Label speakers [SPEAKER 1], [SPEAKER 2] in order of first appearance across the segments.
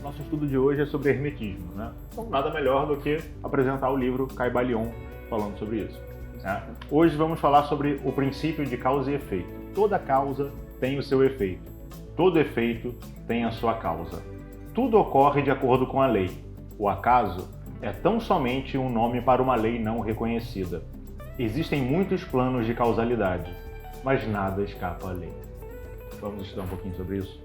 [SPEAKER 1] Nosso estudo de hoje é sobre hermetismo, né? Então, nada melhor do que apresentar o livro Caibalion falando sobre isso. Né? Hoje vamos falar sobre o princípio de causa e efeito. Toda causa tem o seu efeito. Todo efeito tem a sua causa. Tudo ocorre de acordo com a lei. O acaso é tão somente um nome para uma lei não reconhecida. Existem muitos planos de causalidade, mas nada escapa à lei. Vamos estudar um pouquinho sobre isso?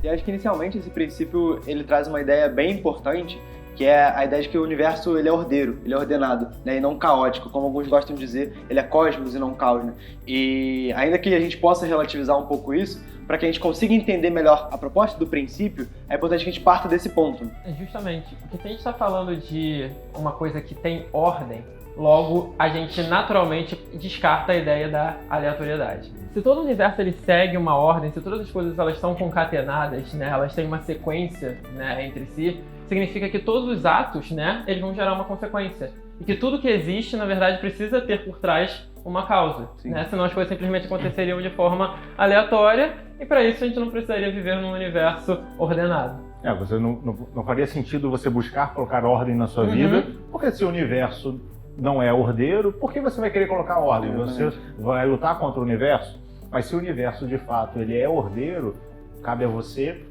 [SPEAKER 2] E acho que inicialmente esse princípio ele traz uma ideia bem importante, que é a ideia de que o universo ele é ordeiro, ele é ordenado, né, e não caótico, como alguns gostam de dizer, ele é cosmos e não caos, né? E ainda que a gente possa relativizar um pouco isso, para que a gente consiga entender melhor a proposta do princípio, é importante que a gente parta desse ponto.
[SPEAKER 3] Justamente, porque se a gente está falando de uma coisa que tem ordem, logo a gente naturalmente descarta a ideia da aleatoriedade. Se todo o universo ele segue uma ordem, se todas as coisas elas estão concatenadas, né, elas têm uma sequência, né, entre si, significa que todos os atos, né, eles vão gerar uma consequência. E que tudo que existe, na verdade, precisa ter por trás uma causa, né? Senão as coisas simplesmente aconteceriam de forma aleatória e para isso a gente não precisaria viver num universo ordenado.
[SPEAKER 1] Você não faria sentido você buscar colocar ordem na sua vida, porque se o universo não é ordeiro, por que você vai querer colocar ordem? Você vai lutar contra o universo? Mas se o universo, de fato, ele é ordeiro, cabe a você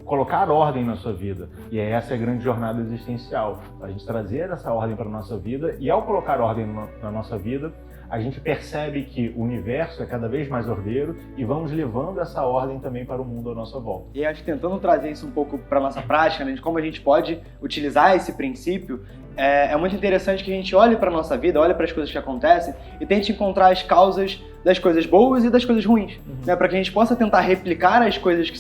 [SPEAKER 1] colocar ordem na sua vida. E essa é a grande jornada existencial. A gente trazer essa ordem para a nossa vida e ao colocar ordem na nossa vida, a gente percebe que o universo é cada vez mais ordeiro e vamos levando essa ordem também para o mundo à nossa volta.
[SPEAKER 2] E acho que tentando trazer isso um pouco para a nossa prática, né, de como a gente pode utilizar esse princípio, é muito interessante que a gente olhe para a nossa vida, olhe para as coisas que acontecem e tente encontrar as causas das coisas boas e das coisas ruins, né, para que a gente possa tentar replicar as coisas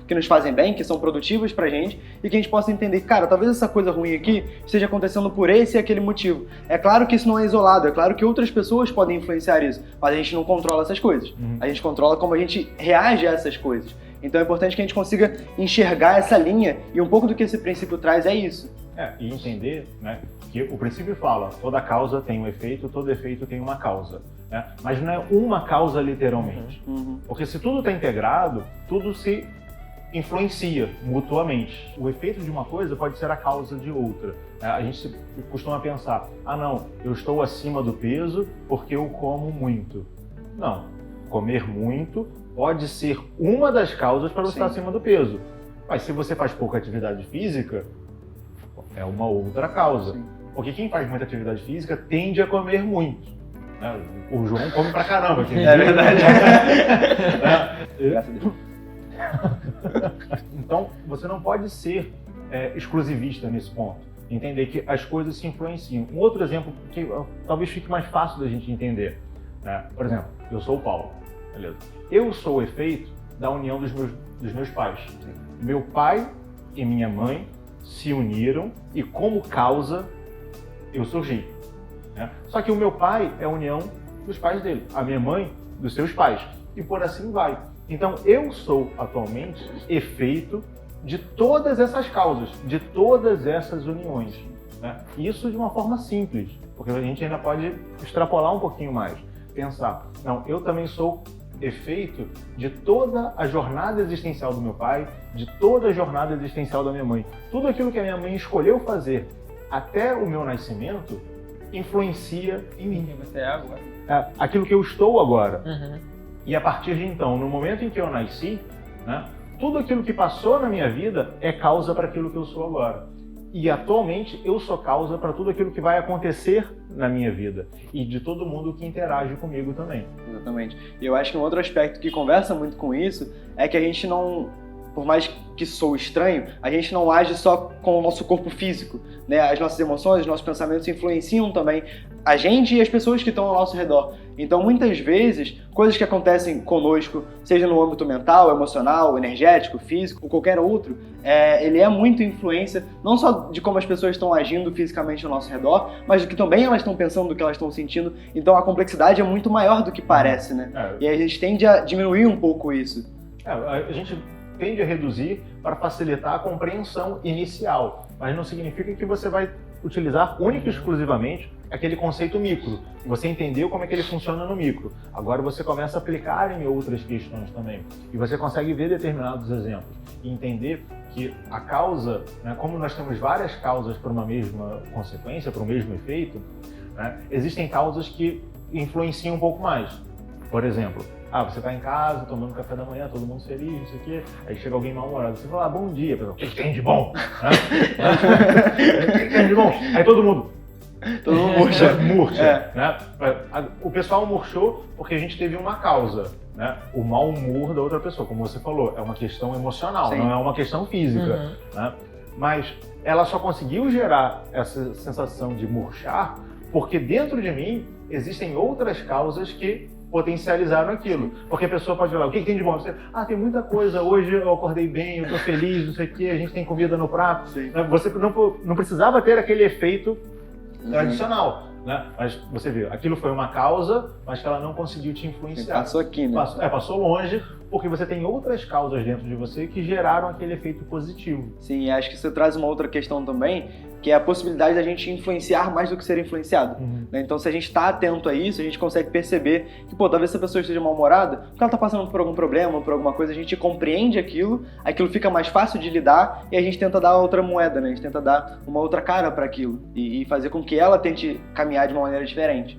[SPEAKER 2] que nos fazem bem, que são produtivas pra gente, e que a gente possa entender que, cara, talvez essa coisa ruim aqui esteja acontecendo por esse e aquele motivo. É claro que isso não é isolado, é claro que outras pessoas podem influenciar isso, mas a gente não controla essas coisas. A gente controla como a gente reage a essas coisas. Então é importante que a gente consiga enxergar essa linha, e um pouco do que esse princípio traz é isso.
[SPEAKER 1] E entender, né, que o princípio fala, toda causa tem um efeito, todo efeito tem uma causa. Né? Mas não é uma causa literalmente. Porque se tudo está integrado, tudo se influencia mutuamente. O efeito de uma coisa pode ser a causa de outra. A gente costuma pensar, não, eu estou acima do peso porque eu como muito. Não, comer muito pode ser uma das causas para você estar acima do peso. Mas se você faz pouca atividade física, é uma outra causa. Porque quem faz muita atividade física tende a comer muito. O João come pra caramba.
[SPEAKER 2] É verdade.
[SPEAKER 1] Graças a Deus. Então, você não pode ser exclusivista nesse ponto. Entender que as coisas se influenciam. Um outro exemplo que talvez fique mais fácil da gente entender. Por exemplo, eu sou o Paulo. Beleza? Eu sou o efeito da união dos meus pais. Meu pai e minha mãe se uniram e como causa eu surgi. Só que o meu pai é a união dos pais dele, a minha mãe dos seus pais e por assim vai. Então eu sou atualmente efeito de todas essas causas, de todas essas uniões. Isso de uma forma simples, porque a gente ainda pode extrapolar um pouquinho mais, pensar, não, eu também sou efeito de toda a jornada existencial do meu pai, de toda a jornada existencial da minha mãe. Tudo aquilo que a minha mãe escolheu fazer até o meu nascimento influencia em mim.
[SPEAKER 3] Quem você é agora.
[SPEAKER 1] Aquilo que eu estou agora. E a partir de então, no momento em que eu nasci, tudo aquilo que passou na minha vida é causa para aquilo que eu sou agora. E atualmente eu sou causa para tudo aquilo que vai acontecer na minha vida e de todo mundo que interage comigo também.
[SPEAKER 2] Exatamente. E eu acho que um outro aspecto que conversa muito com isso é que a gente não, por mais que sou estranho, a gente não age só com o nosso corpo físico, né? As nossas emoções, os nossos pensamentos influenciam também a gente e as pessoas que estão ao nosso redor. Então, muitas vezes, coisas que acontecem conosco, seja no âmbito mental, emocional, energético, físico, ou qualquer outro, ele é muito influência, não só de como as pessoas estão agindo fisicamente ao nosso redor, mas do que também elas estão pensando, do que elas estão sentindo. Então, a complexidade é muito maior do que parece, né? E a gente tende a diminuir um pouco isso.
[SPEAKER 1] A gente tende a reduzir para facilitar a compreensão inicial, mas não significa que você vai utilizar única e exclusivamente aquele conceito micro. Você entendeu como é que ele funciona no micro. Agora você começa a aplicar em outras questões também. E você consegue ver determinados exemplos e entender que a causa, né, como nós temos várias causas para uma mesma consequência, para o mesmo efeito, né, existem causas que influenciam um pouco mais. Por exemplo, você está em casa, tomando café da manhã, todo mundo feliz, não sei o quê, aí chega alguém mal-humorado, você fala, bom dia, pessoal, o que tem de bom? O que tem de bom? Aí todo mundo murcha. Né? O pessoal murchou porque a gente teve uma causa, né? O mau humor da outra pessoa, como você falou, é uma questão emocional, não é uma questão física. Né? Mas ela só conseguiu gerar essa sensação de murchar porque dentro de mim existem outras causas que potencializaram aquilo. Porque a pessoa pode falar, o que tem de bom? Você, tem muita coisa, hoje eu acordei bem, eu tô feliz, não sei o quê, a gente tem comida no prato. Sim. Você não precisava ter aquele efeito adicional, né? Mas você vê, aquilo foi uma causa, mas que ela não conseguiu te influenciar.
[SPEAKER 2] Passou aqui, né?
[SPEAKER 1] Passou longe, porque você tem outras causas dentro de você que geraram aquele efeito positivo.
[SPEAKER 2] Sim, e acho que você traz uma outra questão também, que é a possibilidade da gente influenciar mais do que ser influenciado. Né? Então, se a gente está atento a isso, a gente consegue perceber que, talvez essa pessoa esteja mal-humorada, porque ela está passando por algum problema, por alguma coisa, a gente compreende aquilo fica mais fácil de lidar e a gente tenta dar outra moeda, né? A gente tenta dar uma outra cara para aquilo e fazer com que ela tente caminhar de uma maneira diferente.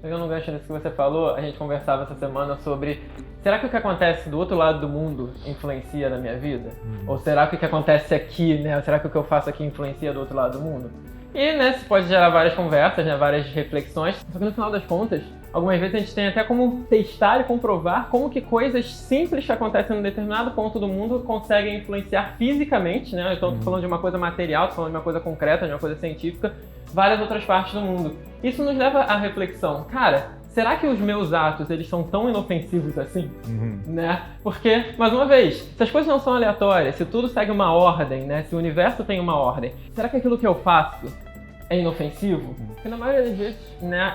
[SPEAKER 3] Pegando um gancho nisso que você falou, a gente conversava essa semana sobre será que o que acontece do outro lado do mundo influencia na minha vida? Ou será que o que acontece aqui, né? Será que o que eu faço aqui influencia do outro lado do mundo? E, né, isso pode gerar várias conversas, né, várias reflexões. Só que no final das contas, algumas vezes a gente tem até como testar e comprovar como que coisas simples que acontecem em um determinado ponto do mundo conseguem influenciar fisicamente, né? Então, tô falando de uma coisa material, tô falando de uma coisa concreta, de uma coisa científica, várias outras partes do mundo. Isso nos leva à reflexão. Cara, será que os meus atos, eles são tão inofensivos assim? Né? Porque, mais uma vez, se as coisas não são aleatórias, se tudo segue uma ordem, né? Se o universo tem uma ordem, será que aquilo que eu faço é inofensivo? Porque na maioria das vezes, né,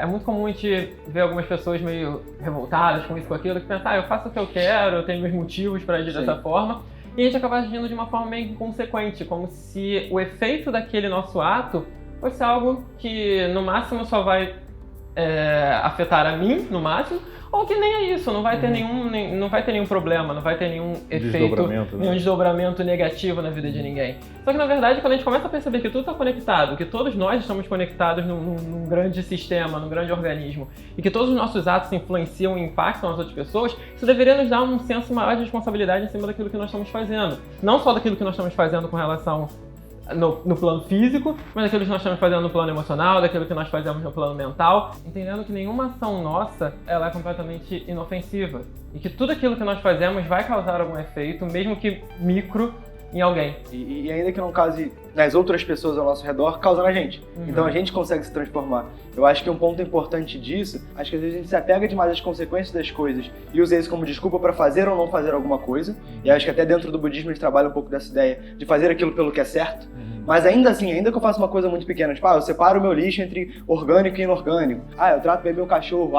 [SPEAKER 3] é muito comum a gente ver algumas pessoas meio revoltadas com isso, com aquilo, que pensam, eu faço o que eu quero, eu tenho meus motivos para agir dessa forma, e a gente acaba agindo de uma forma meio inconsequente, como se o efeito daquele nosso ato fosse algo que no máximo só vai afetar a mim, no máximo, ou que nem é isso, não vai ter nenhum problema, não vai ter nenhum efeito, nenhum desdobramento negativo na vida de ninguém. Só que na verdade, quando a gente começa a perceber que tudo está conectado, que todos nós estamos conectados num grande sistema, num grande organismo, e que todos os nossos atos influenciam e impactam as outras pessoas, isso deveria nos dar um senso maior de responsabilidade em cima daquilo que nós estamos fazendo. Não só daquilo que nós estamos fazendo com relação no plano físico, mas daquilo que nós estamos fazendo no plano emocional, daquilo que nós fazemos no plano mental, entendendo que nenhuma ação nossa ela é completamente inofensiva e que tudo aquilo que nós fazemos vai causar algum efeito, mesmo que micro, em alguém.
[SPEAKER 2] E ainda que não cause nas outras pessoas ao nosso redor, causa na gente. Então a gente consegue se transformar. Eu acho que um ponto importante disso, acho que às vezes a gente se apega demais às consequências das coisas e usa isso como desculpa para fazer ou não fazer alguma coisa. E acho que até dentro do budismo eles trabalham um pouco dessa ideia de fazer aquilo pelo que é certo. Mas ainda assim, ainda que eu faça uma coisa muito pequena, tipo, eu separo o meu lixo entre orgânico e inorgânico. Eu trato bem meu cachorro,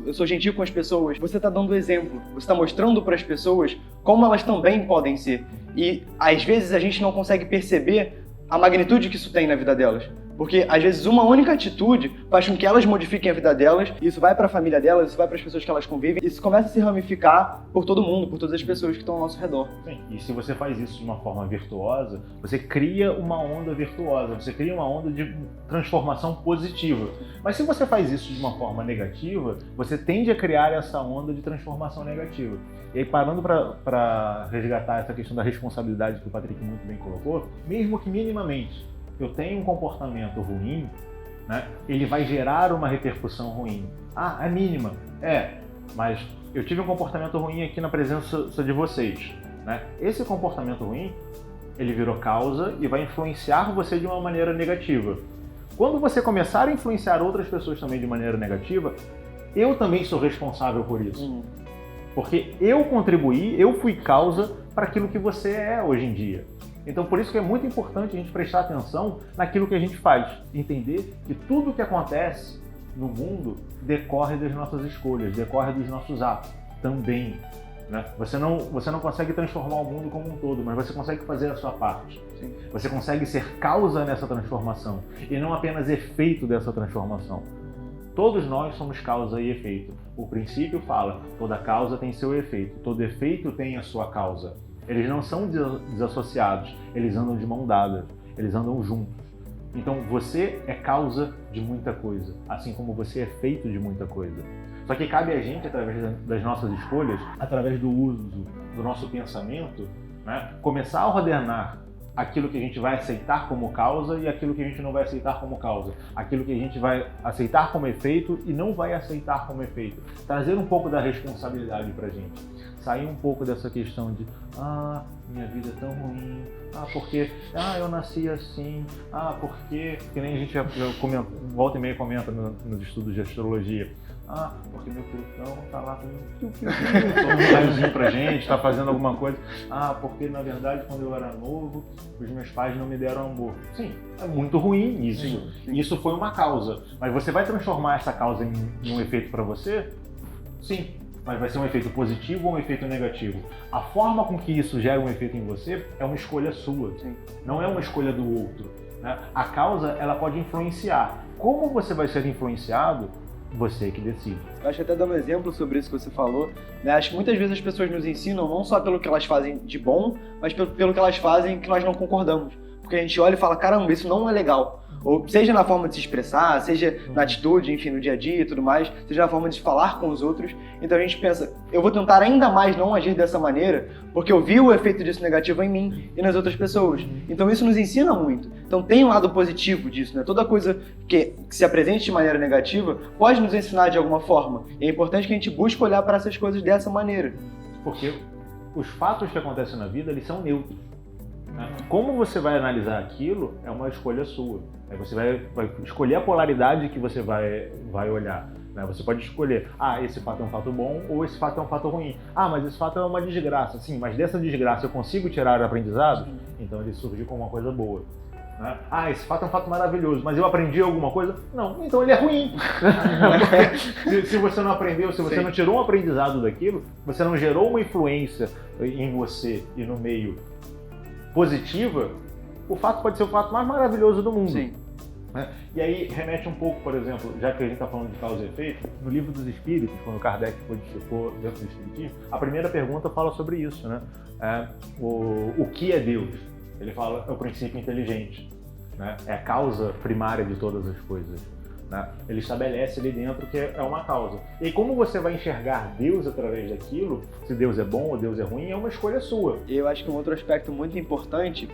[SPEAKER 2] eu sou gentil com as pessoas. Você tá dando exemplo, você tá mostrando para as pessoas como elas também podem ser. E às vezes a gente não consegue perceber a magnitude que isso tem na vida delas. Porque às vezes uma única atitude faz com que elas modifiquem a vida delas, e isso vai para a família delas, isso vai para as pessoas que elas convivem, isso começa a se ramificar por todo mundo, por todas as pessoas que estão ao nosso redor.
[SPEAKER 1] Sim, e se você faz isso de uma forma virtuosa, você cria uma onda virtuosa, você cria uma onda de transformação positiva. Mas se você faz isso de uma forma negativa, você tende a criar essa onda de transformação negativa. E aí, parando para resgatar essa questão da responsabilidade que o Patrick muito bem colocou, mesmo que minimamente eu tenho um comportamento ruim, né, ele vai gerar uma repercussão ruim. É mínima. Mas eu tive um comportamento ruim aqui na presença de vocês. Né? Esse comportamento ruim, ele virou causa e vai influenciar você de uma maneira negativa. Quando você começar a influenciar outras pessoas também de maneira negativa, eu também sou responsável por isso. Porque eu contribuí, eu fui causa para aquilo que você é hoje em dia. Então, por isso que é muito importante a gente prestar atenção naquilo que a gente faz. Entender que tudo que acontece no mundo decorre das nossas escolhas, decorre dos nossos atos também. né? Você não consegue transformar o mundo como um todo, mas você consegue fazer a sua parte.
[SPEAKER 2] Sim.
[SPEAKER 1] Você consegue ser causa nessa transformação e não apenas efeito dessa transformação. Todos nós somos causa e efeito. O princípio fala, toda causa tem seu efeito, todo efeito tem a sua causa. Eles não são desassociados, eles andam de mão dada, eles andam juntos. Então você é causa de muita coisa, assim como você é feito de muita coisa. Só que cabe a gente, através das nossas escolhas, através do uso do nosso pensamento, né, começar a ordenar aquilo que a gente vai aceitar como causa e aquilo que a gente não vai aceitar como causa. Aquilo que a gente vai aceitar como efeito e não vai aceitar como efeito. Trazer um pouco da responsabilidade pra gente. Sair um pouco dessa questão de minha vida é tão ruim, porque eu nasci assim, porque, que nem a gente já comenta, volta e meia comenta nos estudos de astrologia, porque meu Plutão tá lá com um raizinho pra gente, tá fazendo alguma coisa, porque na verdade quando eu era novo, os meus pais não me deram amor. Sim, é muito ruim isso.
[SPEAKER 2] Sim.
[SPEAKER 1] Isso foi uma causa, mas você vai transformar essa causa em um efeito para você? Sim. Mas vai ser um efeito positivo ou um efeito negativo? A forma com que isso gera um efeito em você é uma escolha sua,
[SPEAKER 2] Sim.
[SPEAKER 1] não é uma escolha do outro, né? A causa, ela pode influenciar. Como você vai ser influenciado, você que decide.
[SPEAKER 2] Eu acho que até dar um exemplo sobre isso que você falou, né? Acho que muitas vezes as pessoas nos ensinam não só pelo que elas fazem de bom, mas pelo que elas fazem que nós não concordamos. Porque a gente olha e fala, caramba, isso não é legal. Ou seja na forma de se expressar, seja na atitude, enfim, no dia a dia e tudo mais, seja na forma de falar com os outros. Então a gente pensa, eu vou tentar ainda mais não agir dessa maneira, porque eu vi o efeito disso negativo em mim e nas outras pessoas. Então isso nos ensina muito. Então tem um lado positivo disso, né? Toda coisa que se apresente de maneira negativa pode nos ensinar de alguma forma. E é importante que a gente busque olhar para essas coisas dessa maneira.
[SPEAKER 1] Porque os fatos que acontecem na vida, eles são neutros. Como você vai analisar aquilo é uma escolha sua. Você vai escolher a polaridade que você vai olhar. Você pode escolher, esse fato é um fato bom ou esse fato é um fato ruim. Mas esse fato é uma desgraça. Sim, mas dessa desgraça eu consigo tirar aprendizado? Então ele surgiu como uma coisa boa. Esse fato é um fato maravilhoso, mas eu aprendi alguma coisa? Não, então ele é ruim. se você não aprendeu, se você
[SPEAKER 2] Sim.
[SPEAKER 1] não tirou um aprendizado daquilo, você não gerou uma influência em você e no meio positiva, o fato pode ser o fato mais maravilhoso do mundo.
[SPEAKER 2] Sim.
[SPEAKER 1] E aí remete um pouco, por exemplo, já que a gente está falando de causa e efeito, no Livro dos Espíritos, quando Kardec codificou dentro do Espiritismo, a primeira pergunta fala sobre isso, né? O que é Deus? Ele fala, é o princípio inteligente, né? É a causa primária de todas as coisas. Né? Ele estabelece ali dentro que é uma causa. E como você vai enxergar Deus através daquilo, se Deus é bom ou Deus é ruim, é uma escolha sua.
[SPEAKER 2] E eu acho que um outro aspecto muito importante,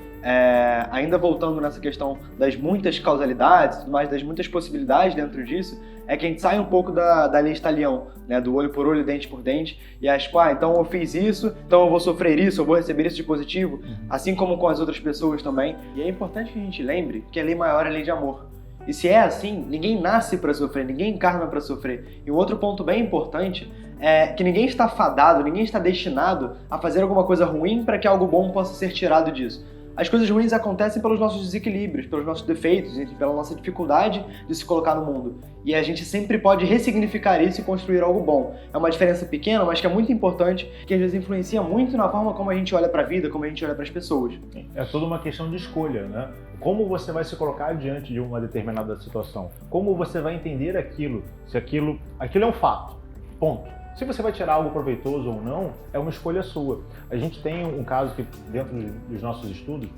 [SPEAKER 2] ainda voltando nessa questão das muitas causalidades, das muitas possibilidades dentro disso, é que a gente sai um pouco da lei Stalion, né, do olho por olho, dente por dente, e acha, então eu fiz isso, então eu vou sofrer isso, eu vou receber isso de positivo, assim como com as outras pessoas também. E é importante que a gente lembre que a lei maior é a lei de amor. E se é assim, ninguém nasce para sofrer, ninguém encarna para sofrer. E um outro ponto bem importante é que ninguém está fadado, ninguém está destinado a fazer alguma coisa ruim para que algo bom possa ser tirado disso. As coisas ruins acontecem pelos nossos desequilíbrios, pelos nossos defeitos, pela nossa dificuldade de se colocar no mundo. E a gente sempre pode ressignificar isso e construir algo bom. É uma diferença pequena, mas que é muito importante, que às vezes influencia muito na forma como a gente olha para a vida, como a gente olha para as pessoas.
[SPEAKER 1] É toda uma questão de escolha, né? Como você vai se colocar diante de uma determinada situação? Como você vai entender aquilo? Se aquilo é um fato, ponto. Se você vai tirar algo proveitoso ou não, é uma escolha sua. A gente tem um caso que, dentro dos nossos estudos,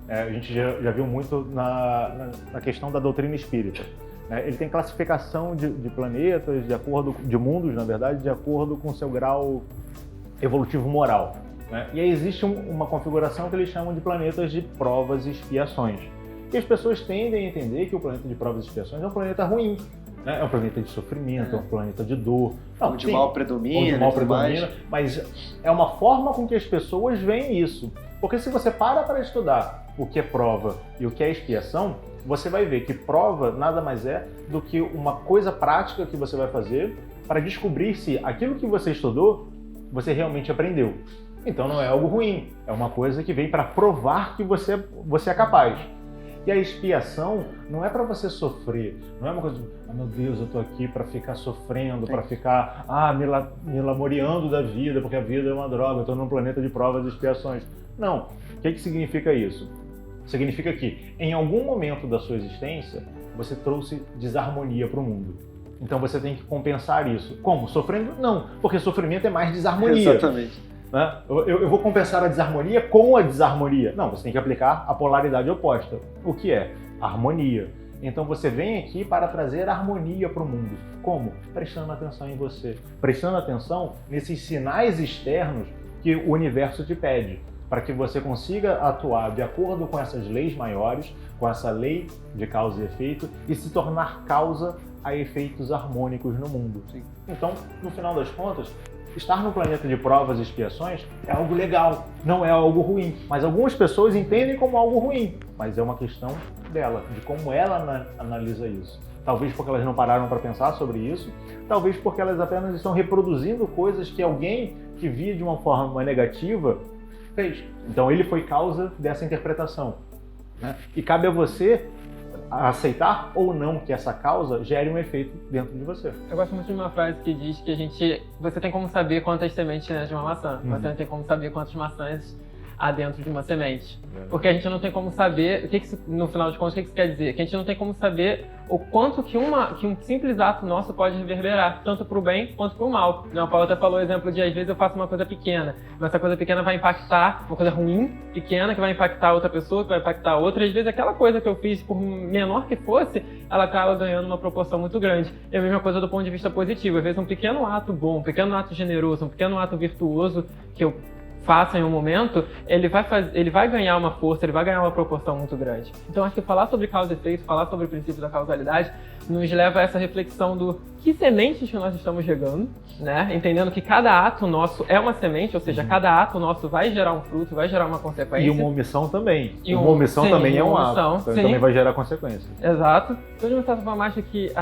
[SPEAKER 1] a gente já viu muito na questão da doutrina espírita. Ele tem classificação de planetas, de mundos, na verdade, de acordo com o seu grau evolutivo moral. E aí existe uma configuração que eles chamam de planetas de provas e expiações. E as pessoas tendem a entender que o planeta de provas e expiações é um planeta ruim. É um planeta de sofrimento, é um planeta de dor.
[SPEAKER 2] Onde o mal predomina.
[SPEAKER 1] Onde o mal predomina, mas é uma forma com que as pessoas veem isso. Porque se você para estudar o que é prova e o que é expiação, você vai ver que prova nada mais é do que uma coisa prática que você vai fazer para descobrir se aquilo que você estudou, você realmente aprendeu. Então não é algo ruim, é uma coisa que vem para provar que você é capaz. E a expiação não é para você sofrer, não é uma coisa de, meu Deus, eu tô aqui para ficar sofrendo, para ficar me lamoreando da vida, porque a vida é uma droga, eu tô num planeta de provas e expiações. Não. O que significa isso? Significa que em algum momento da sua existência você trouxe desarmonia para o mundo. Então você tem que compensar isso. Como? Sofrendo? Não, porque sofrimento é mais desarmonia.
[SPEAKER 2] Exatamente.
[SPEAKER 1] Né? Eu vou compensar a desarmonia com a desarmonia. Não, você tem que aplicar a polaridade oposta. O que é? Harmonia. Então você vem aqui para trazer harmonia para o mundo. Como? Prestando atenção em você. Prestando atenção nesses sinais externos que o universo te pede, para que você consiga atuar de acordo com essas leis maiores, com essa lei de causa e efeito, e se tornar causa a efeitos harmônicos no mundo.
[SPEAKER 2] Sim.
[SPEAKER 1] Então, no final das contas, estar no planeta de provas e expiações é algo legal, não é algo ruim. Mas algumas pessoas entendem como algo ruim, mas é uma questão dela, de como ela analisa isso. Talvez porque elas não pararam para pensar sobre isso, talvez porque elas apenas estão reproduzindo coisas que alguém que via de uma forma negativa fez. Então ele foi causa dessa interpretação, né? E cabe a você aceitar ou não que essa causa gere um efeito dentro de você.
[SPEAKER 3] Eu gosto muito de uma frase que diz que você tem como saber quantas sementes tem dentro de uma maçã, você não tem como saber quantas maçãs há dentro de uma semente. Porque a gente não tem como saber, no final de contas, o que isso quer dizer? Que a gente não tem como saber o quanto que um simples ato nosso pode reverberar, tanto para o bem quanto para o mal. O Paulo até falou o exemplo de, às vezes, eu faço uma coisa pequena, mas essa coisa pequena vai impactar, uma coisa ruim, pequena, que vai impactar outra pessoa, que vai impactar outra. Às vezes, aquela coisa que eu fiz, por menor que fosse, ela acaba ganhando uma proporção muito grande. É a mesma coisa do ponto de vista positivo. Às vezes, um pequeno ato bom, um pequeno ato generoso, um pequeno ato virtuoso que eu faça em um momento, ele vai ganhar uma força, ele vai ganhar uma proporção muito grande. Então acho que falar sobre causa e efeito, falar sobre o princípio da causalidade, nos leva a essa reflexão do que sementes que nós estamos regando, né? Entendendo que cada ato nosso é uma semente, ou seja, cada ato nosso vai gerar um fruto, vai gerar uma consequência.
[SPEAKER 1] E uma omissão também. Uma omissão também é um ato, então também vai gerar consequências.
[SPEAKER 3] Exato. Então, de uma certa forma, acho que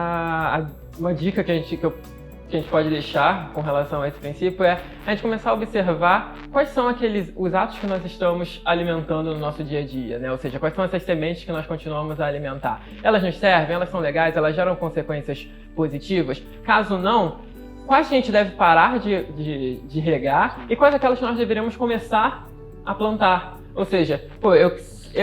[SPEAKER 3] uma dica que a gente pode deixar com relação a esse princípio é a gente começar a observar quais são os atos que nós estamos alimentando no nosso dia a dia, né? Ou seja, quais são essas sementes que nós continuamos a alimentar. Elas nos servem? Elas são legais? Elas geram consequências positivas? Caso não, quais a gente deve parar de regar e quais aquelas que nós deveríamos começar a plantar? Ou seja,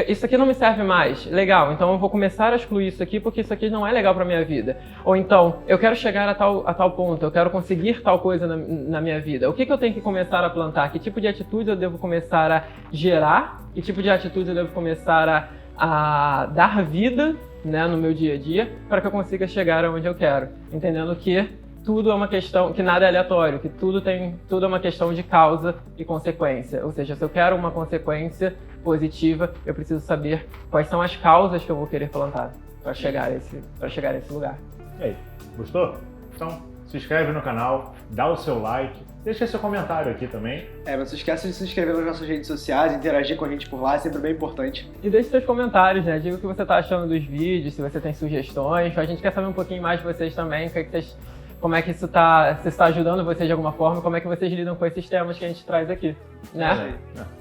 [SPEAKER 3] isso aqui não me serve mais, legal, então eu vou começar a excluir isso aqui porque isso aqui não é legal para minha vida. Ou então, eu quero chegar a tal ponto, eu quero conseguir tal coisa na minha vida. O que eu tenho que começar a plantar? Que tipo de atitude eu devo começar a gerar? Que tipo de atitude eu devo começar a dar vida, né, no meu dia a dia para que eu consiga chegar aonde eu quero? Entendendo que tudo é uma questão, que nada é aleatório, que tudo é uma questão de causa e consequência. Ou seja, se eu quero uma consequência positiva, eu preciso saber quais são as causas que eu vou querer plantar para chegar a esse lugar.
[SPEAKER 1] E aí, gostou? Então, se inscreve no canal, dá o seu like, deixa seu comentário aqui também.
[SPEAKER 2] Não se esqueça de se inscrever nas nossas redes sociais, interagir com a gente por lá, é sempre bem importante.
[SPEAKER 3] E deixe seus comentários, né? Diga o que você está achando dos vídeos, se você tem sugestões. A gente quer saber um pouquinho mais de vocês também, como é que isso está ajudando vocês de alguma forma, como é que vocês lidam com esses temas que a gente traz aqui, né?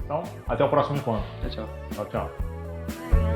[SPEAKER 1] Então, até o próximo encontro.
[SPEAKER 2] Tchau, tchau.
[SPEAKER 1] Tchau, tchau.